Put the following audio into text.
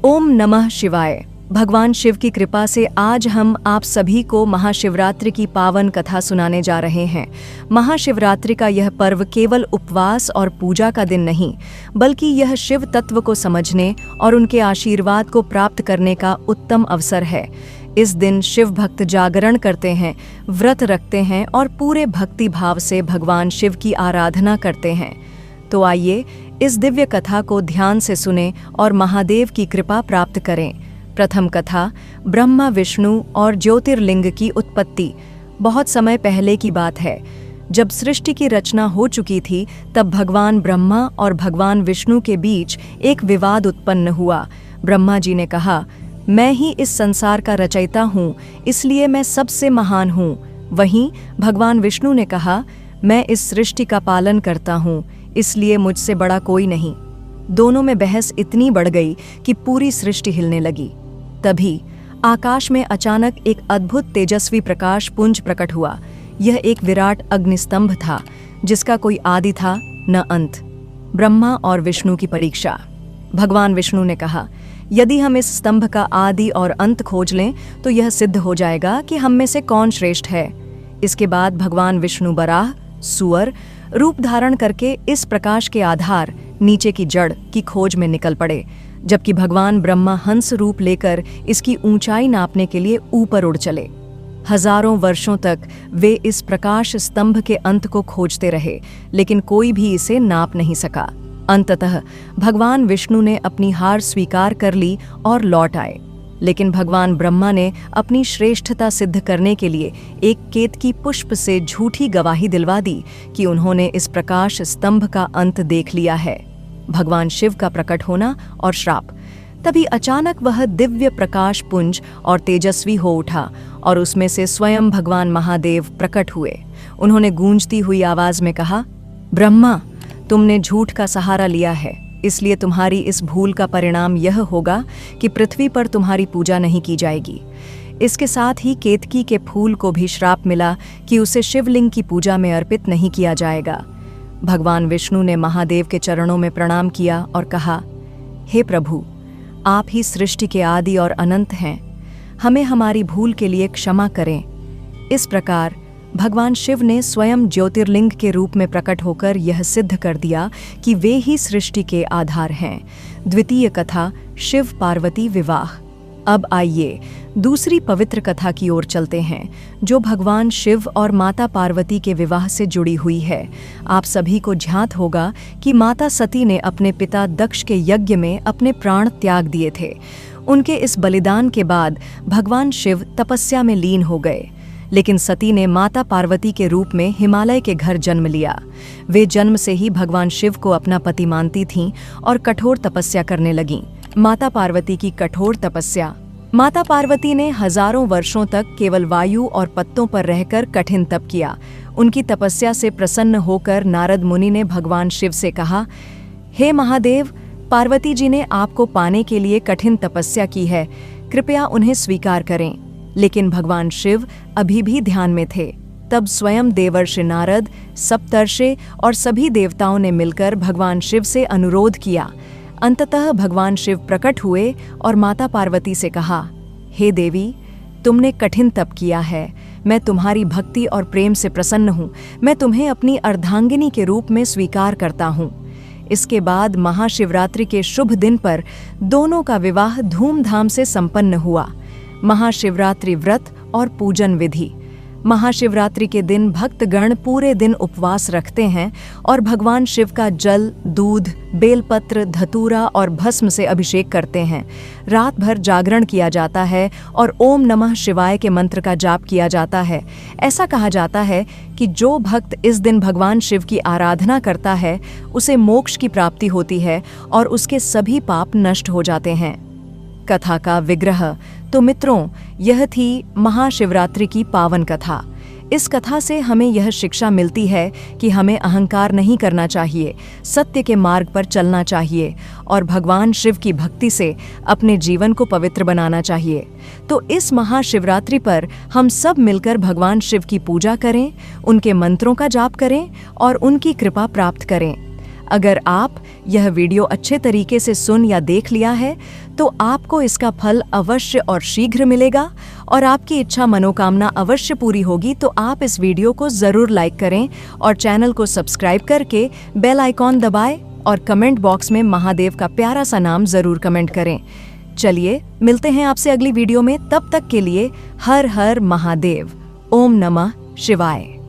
ओम नमः शिवाय। भगवान शिव की कृपा से आज हम आप सभी को महाशिवरात्रि की पावन कथा सुनाने जा रहे हैं। महाशिवरात्रि का यह पर्व केवल उपवास और पूजा का दिन नहीं, बल्कि यह शिव तत्व को समझने और उनके आशीर्वाद को प्राप्त करने का उत्तम अवसर है। इस दिन शिव भक्त जागरण करते हैं, व्रत रखते हैं और पूरे भक्ति भाव से भगवान शिव की आराधना करते हैं। तो आइए इस दिव्य कथा को ध्यान से सुनें और महादेव की कृपा प्राप्त करें। प्रथम कथा, ब्रह्मा विष्णु और ज्योतिर्लिंग की उत्पत्ति। बहुत समय पहले की बात है, जब सृष्टि की रचना हो चुकी थी, तब भगवान ब्रह्मा और भगवान विष्णु के बीच एक विवाद उत्पन्न हुआ। ब्रह्मा जी ने कहा, मैं ही इस संसार का रचयिता हूँ, इसलिए मैं सबसे महान हूँ। वहीं भगवान विष्णु ने कहा, मैं इस सृष्टि का पालन करता हूँ, इसलिए मुझसे बड़ा कोई नहीं। दोनों में बहस इतनी बढ़ गई कि पूरी सृष्टि हिलने लगी। तभी आकाश में अचानक एक अद्भुत तेजस्वी प्रकाश पुंज प्रकट हुआ। यह एक विराट अग्निस्तंभ था, जिसका कोई आदि था न अंत। ब्रह्मा और विष्णु की परीक्षा। भगवान विष्णु ने कहा, यदि हम इस स्तंभ का आदि और अंत खोज लें तो यह सिद्ध हो जाएगा कि हम में से कौन श्रेष्ठ है। इसके बाद भगवान विष्णु बराह, सुअर रूप धारण करके इस प्रकाश के आधार, नीचे की जड़ की खोज में निकल पड़े, जबकि भगवान ब्रह्मा हंस रूप लेकर इसकी ऊंचाई नापने के लिए ऊपर उड़ चले। हजारों वर्षों तक वे इस प्रकाश स्तंभ के अंत को खोजते रहे, लेकिन कोई भी इसे नाप नहीं सका। अंततः भगवान विष्णु ने अपनी हार स्वीकार कर ली और लौट आए। लेकिन भगवान ब्रह्मा ने अपनी श्रेष्ठता सिद्ध करने के लिए एक केतकी पुष्प से झूठी गवाही दिलवा दी कि उन्होंने इस प्रकाश स्तंभ का अंत देख लिया है। भगवान शिव का प्रकट होना और श्राप। तभी अचानक वह दिव्य प्रकाश पुंज और तेजस्वी हो उठा और उसमें से स्वयं भगवान महादेव प्रकट हुए। उन्होंने गूंजती हुई आवाज में कहा, ब्रह्मा, तुमने झूठ का सहारा लिया है, इसलिए तुम्हारी इस भूल का परिणाम यह होगा कि पृथ्वी पर तुम्हारी पूजा नहीं की जाएगी। इसके साथ ही केतकी के फूल को भी श्राप मिला कि उसे शिवलिंग की पूजा में अर्पित नहीं किया जाएगा। भगवान विष्णु ने महादेव के चरणों में प्रणाम किया और कहा, हे प्रभु, आप ही सृष्टि के आदि और अनंत हैं, हमें हमारी भूल के लिए क्षमा करें। इस प्रकार भगवान शिव ने स्वयं ज्योतिर्लिंग के रूप में प्रकट होकर यह सिद्ध कर दिया कि वे ही सृष्टि के आधार हैं। द्वितीय कथा, शिव पार्वती विवाह। अब आइए दूसरी पवित्र कथा की ओर चलते हैं, जो भगवान शिव और माता पार्वती के विवाह से जुड़ी हुई है। आप सभी को ज्ञात होगा कि माता सती ने अपने पिता दक्ष के यज्ञ में अपने प्राण त्याग दिए थे। उनके इस बलिदान के बाद भगवान शिव तपस्या में लीन हो गए, लेकिन सती ने माता पार्वती के रूप में हिमालय के घर जन्म लिया। वे जन्म से ही भगवान शिव को अपना पति मानती थीं और कठोर तपस्या करने लगीं। माता पार्वती की कठोर तपस्या। माता पार्वती ने हजारों वर्षों तक केवल वायु और पत्तों पर रहकर कठिन तप किया। उनकी तपस्या से प्रसन्न होकर नारद मुनि ने भगवान शिव से कहा, हे महादेव, पार्वती जी ने आपको पाने के लिए कठिन तपस्या की है, कृपया उन्हें स्वीकार करें। लेकिन भगवान शिव अभी भी ध्यान में थे। तब स्वयं देवर्षि नारद, सप्तर्षि और सभी देवताओं ने मिलकर भगवान शिव से अनुरोध किया। अंततः भगवान शिव प्रकट हुए और माता पार्वती से कहा, हे देवी, तुमने कठिन तप किया है, मैं तुम्हारी भक्ति और प्रेम से प्रसन्न हूँ, मैं तुम्हें अपनी अर्धांगिनी के रूप में स्वीकार करता हूँ। इसके बाद महाशिवरात्रि के शुभ दिन पर दोनों का विवाह धूमधाम से संपन्न हुआ। महाशिवरात्रि व्रत और पूजन विधि। महाशिवरात्रि के दिन भक्तगण पूरे दिन उपवास रखते हैं और भगवान शिव का जल, दूध, बेलपत्र, धतूरा और भस्म से अभिषेक करते हैं। रात भर जागरण किया जाता है और ओम नमः शिवाय के मंत्र का जाप किया जाता है। ऐसा कहा जाता है कि जो भक्त इस दिन भगवान शिव की आराधना करता है, उसे मोक्ष की प्राप्ति होती है और उसके सभी पाप नष्ट हो जाते हैं। कथा का विग्रह। तो मित्रों, यह थी महाशिवरात्रि की पावन कथा। इस कथा से हमें यह शिक्षा मिलती है कि हमें अहंकार नहीं करना चाहिए, सत्य के मार्ग पर चलना चाहिए और भगवान शिव की भक्ति से अपने जीवन को पवित्र बनाना चाहिए। तो इस महाशिवरात्रि पर हम सब मिलकर भगवान शिव की पूजा करें, उनके मंत्रों का जाप करें और उनकी कृपा प्राप्त करें। अगर आप यह वीडियो अच्छे तरीके से सुन या देख लिया है तो आपको इसका फल अवश्य और शीघ्र मिलेगा और आपकी इच्छा मनोकामना अवश्य पूरी होगी। तो आप इस वीडियो को ज़रूर लाइक करें और चैनल को सब्सक्राइब करके बेल आइकॉन दबाएं और कमेंट बॉक्स में महादेव का प्यारा सा नाम ज़रूर कमेंट करें। चलिए मिलते हैं आपसे अगली वीडियो में, तब तक के लिए हर हर महादेव। ओम नमः शिवाय।